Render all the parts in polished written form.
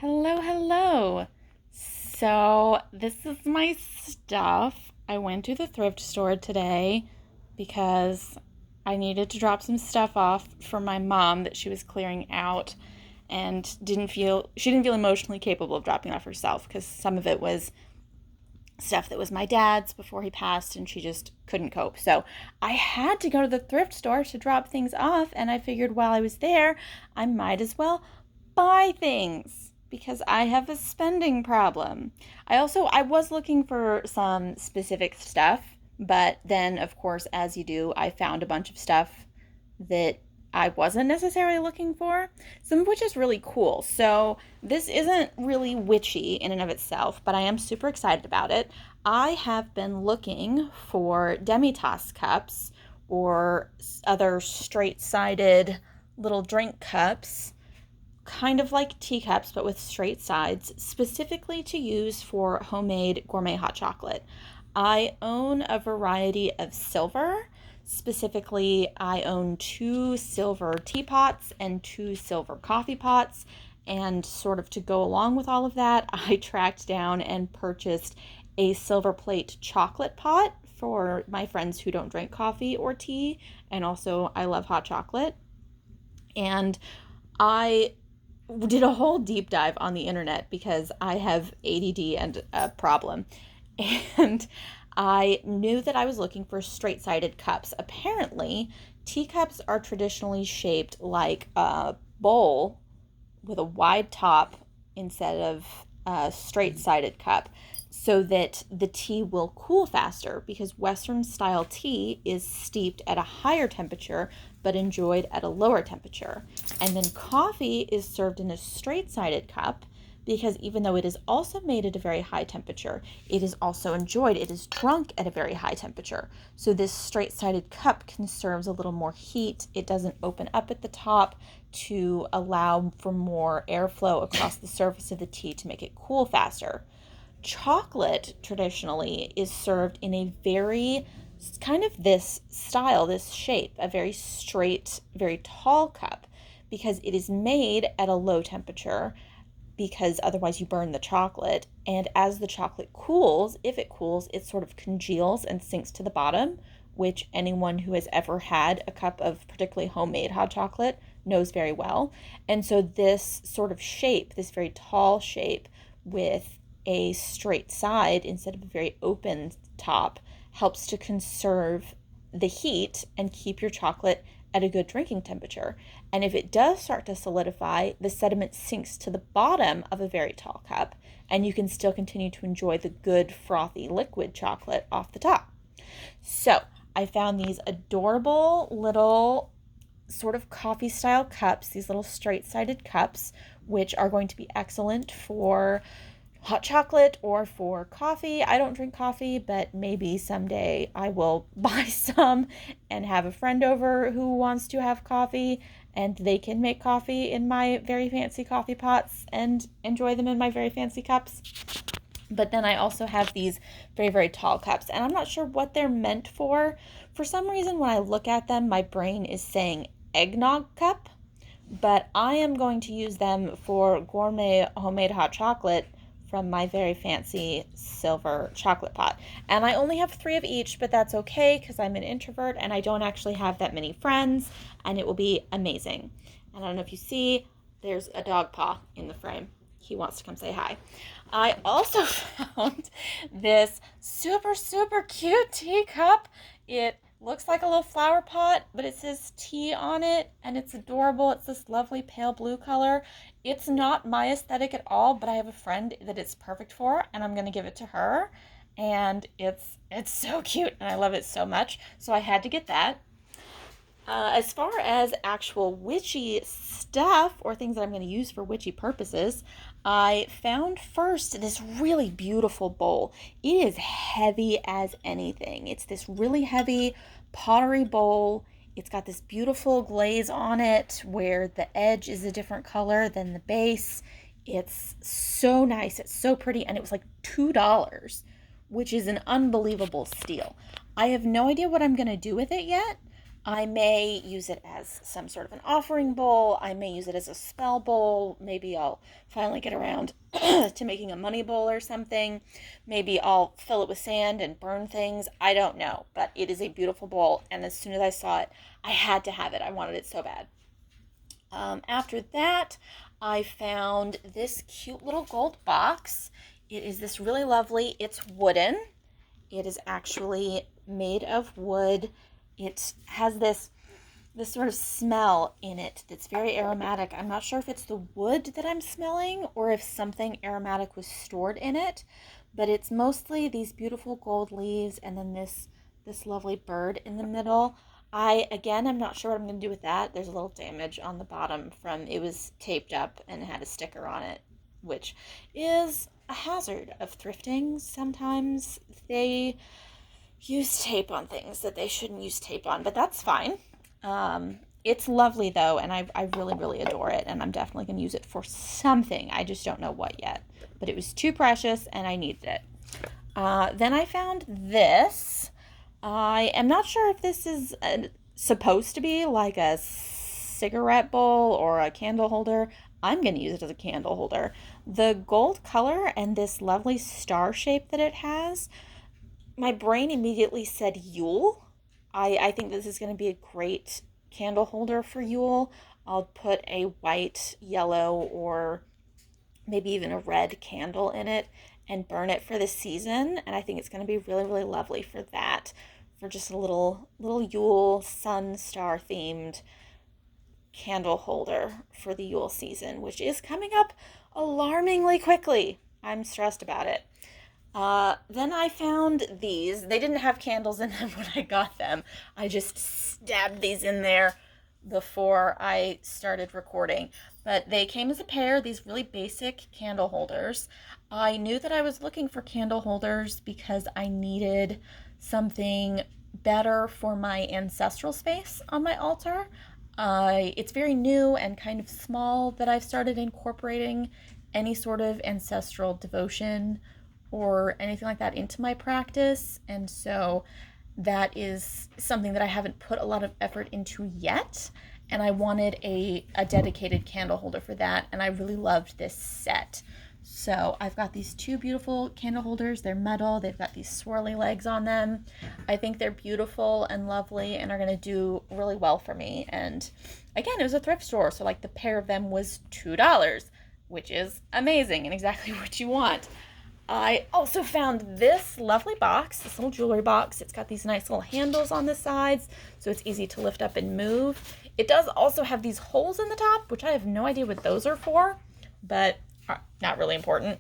Hello, hello. So, this is my stuff. I went to the thrift store today because I needed to drop some stuff off for my mom that she was clearing out and she didn't feel emotionally capable of dropping off herself because some of it was stuff that was my dad's before he passed and she just couldn't cope. So, I had to go to the thrift store to drop things off, and I figured while I was there, I might as well buy things because I have a spending problem. I was looking for some specific stuff, but then of course as you do, I found a bunch of stuff that I wasn't necessarily looking for, some of which is really cool. So, this isn't really witchy in and of itself, but I am super excited about it. I have been looking for demi-tasse cups or other straight sided little drink cups, kind of like teacups but with straight sides, specifically to use for homemade gourmet hot chocolate. I own a variety of silver. Specifically, I own two silver teapots and two silver coffee pots. And sort of to go along with all of that, I tracked down and purchased a silver plate chocolate pot for my friends who don't drink coffee or tea. And also, I love hot chocolate. And I did a whole deep dive on the internet because I have ADD and a problem. And I knew that I was looking for straight sided cups. Apparently, teacups are traditionally shaped like a bowl with a wide top instead of a straight sided cup so that the tea will cool faster because Western style tea is steeped at a higher temperature but enjoyed at a lower temperature. And then coffee is served in a straight sided cup because even though it is also made at a very high temperature, it is also enjoyed. It is drunk at a very high temperature. So this straight-sided cup conserves a little more heat. It doesn't open up at the top to allow for more airflow across the surface of the tea to make it cool faster. Chocolate traditionally is served in a very kind of this style, this shape, a very straight, very tall cup because it is made at a low temperature because otherwise you burn the chocolate. And as the chocolate cools, if it cools, it sort of congeals and sinks to the bottom, which anyone who has ever had a cup of particularly homemade hot chocolate knows very well. And so this sort of shape, this very tall shape with a straight side instead of a very open top, helps to conserve the heat and keep your chocolate at a good drinking temperature. And if it does start to solidify, the sediment sinks to the bottom of a very tall cup, and you can still continue to enjoy the good frothy liquid chocolate off the top. So I found these adorable little sort of coffee style cups, these little straight sided cups, which are going to be excellent for hot chocolate or for coffee. I don't drink coffee, but maybe someday I will buy some and have a friend over who wants to have coffee, and they can make coffee in my very fancy coffee pots and enjoy them in my very fancy cups. But then I also have these very, very tall cups, and I'm not sure what they're meant for. For some reason, when I look at them, my brain is saying eggnog cup, but I am going to use them for gourmet homemade hot chocolate from my very fancy silver chocolate pot. And I only have 3 of each, but that's okay because I'm an introvert and I don't actually have that many friends, and it will be amazing. And I don't know if you see, there's a dog paw in the frame. He wants to come say hi. I also found this super, super cute teacup. It looks like a little flower pot, but it says tea on it, and it's adorable. It's this lovely pale blue color. It's not my aesthetic at all, but I have a friend that it's perfect for, and I'm going to give it to her. And it's so cute, and I love it so much. So I had to get that. As far as actual witchy stuff or things that I'm going to use for witchy purposes, I found first this really beautiful bowl. It is heavy as anything. It's this really heavy pottery bowl. It's got this beautiful glaze on it where the edge is a different color than the base. It's so nice. It's so pretty. And it was like $2, which is an unbelievable steal. I have no idea what I'm going to do with it yet, I may use it as some sort of an offering bowl. I may use it as a spell bowl. Maybe I'll finally get around to making a money bowl or something. Maybe I'll fill it with sand and burn things. I don't know, but it is a beautiful bowl. And as soon as I saw it, I had to have it. I wanted it so bad. After that, I found this cute little gold box. It is this really lovely, it's wooden. It is actually made of wood. It has this sort of smell in it that's very aromatic. I'm not sure if it's the wood that I'm smelling or if something aromatic was stored in it, but it's mostly these beautiful gold leaves and then this lovely bird in the middle. I'm not sure what I'm going to do with that. There's a little damage on the bottom from it was taped up and had a sticker on it, which is a hazard of thrifting. Sometimes they use tape on things that they shouldn't use tape on, but that's fine. It's lovely though, and I really, really adore it, and I'm definitely going to use it for something. I just don't know what yet, but it was too precious and I needed it. Then I found this. I am not sure if this is supposed to be like a cigarette bowl or a candle holder. I'm going to use it as a candle holder. The gold color and this lovely star shape that it has, my brain immediately said Yule. I think this is going to be a great candle holder for Yule. I'll put a white, yellow, or maybe even a red candle in it and burn it for the season. And I think it's going to be really, really lovely for that, for just a little Yule sun star themed candle holder for the Yule season, which is coming up alarmingly quickly. I'm stressed about it. Then I found these. They didn't have candles in them when I got them. I just stabbed these in there before I started recording. But they came as a pair, these really basic candle holders. I knew that I was looking for candle holders because I needed something better for my ancestral space on my altar. It's very new and kind of small that I've started incorporating any sort of ancestral devotion or anything like that into my practice, and so that is something that I haven't put a lot of effort into yet, and I wanted a dedicated candle holder for that, and I really loved this set. So I've got these two beautiful candle holders. They're metal. They've got these swirly legs on them. I think they're beautiful and lovely and are going to do really well for me. And again, it was a thrift store, so like the pair of them was $2, which is amazing and exactly what you want. I also found this lovely box, this little jewelry box. It's got these nice little handles on the sides, so it's easy to lift up and move. It does also have these holes in the top, which I have no idea what those are for, but not really important.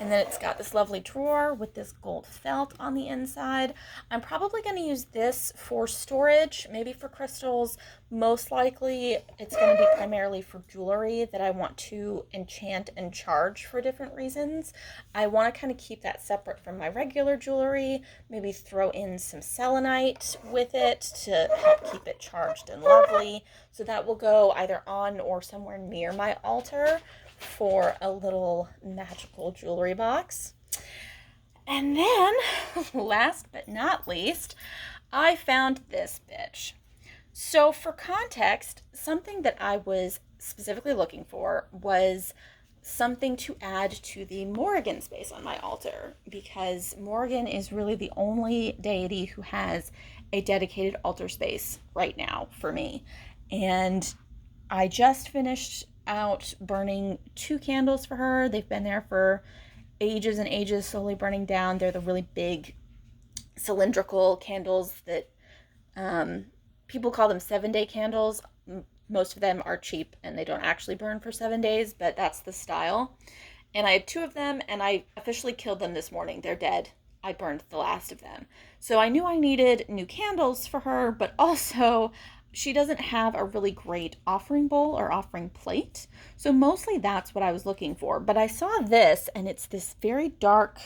And then it's got this lovely drawer with this gold felt on the inside. I'm probably going to use this for storage, maybe for crystals. Most likely it's going to be primarily for jewelry that I want to enchant and charge for different reasons. I want to kind of keep that separate from my regular jewelry, maybe throw in some selenite with it to help keep it charged and lovely. So that will go either on or somewhere near my altar for a little magical jewelry box. And then, last but not least, I found this bitch. So for context, something that I was specifically looking for was something to add to the Morrigan space on my altar, because Morrigan is really the only deity who has a dedicated altar space right now for me. And I just finished out burning 2 candles for her. They've been there for ages and ages, slowly burning down. They're the really big cylindrical candles that people call them 7-day candles. Most of them are cheap and they don't actually burn for 7 days, but that's the style. And I had 2 of them and I officially killed them this morning. They're dead. I burned the last of them. So I knew I needed new candles for her, but also she doesn't have a really great offering bowl or offering plate. So mostly that's what I was looking for. But I saw this, and it's this very dark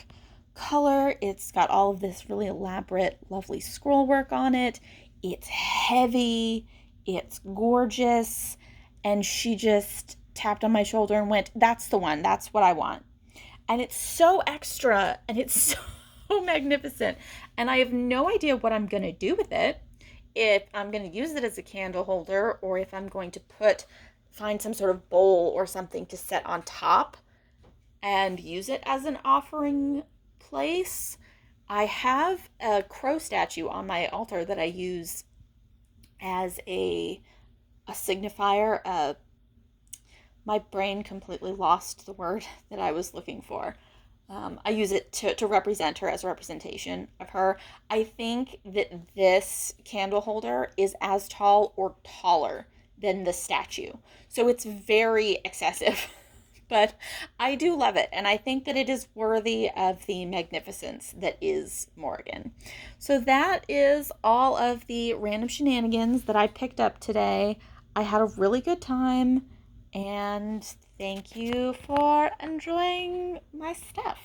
color. It's got all of this really elaborate, lovely scroll work on it. It's heavy. It's gorgeous. And she just tapped on my shoulder and went, "That's the one. That's what I want." And it's so extra, and it's so magnificent. And I have no idea what I'm going to do with it. if I'm going to use it as a candle holder or if I'm going to find some sort of bowl or something to set on top and use it as an offering place. I have a crow statue on my altar that I use as a signifier. My brain completely lost the word that I was looking for. I use it to represent her, as a representation of her. I think that this candle holder is as tall or taller than the statue. So it's very excessive. But I do love it, and I think that it is worthy of the magnificence that is Morgan. So that is all of the random shenanigans that I picked up today. I had a really good time, and thank you for enjoying my stuff.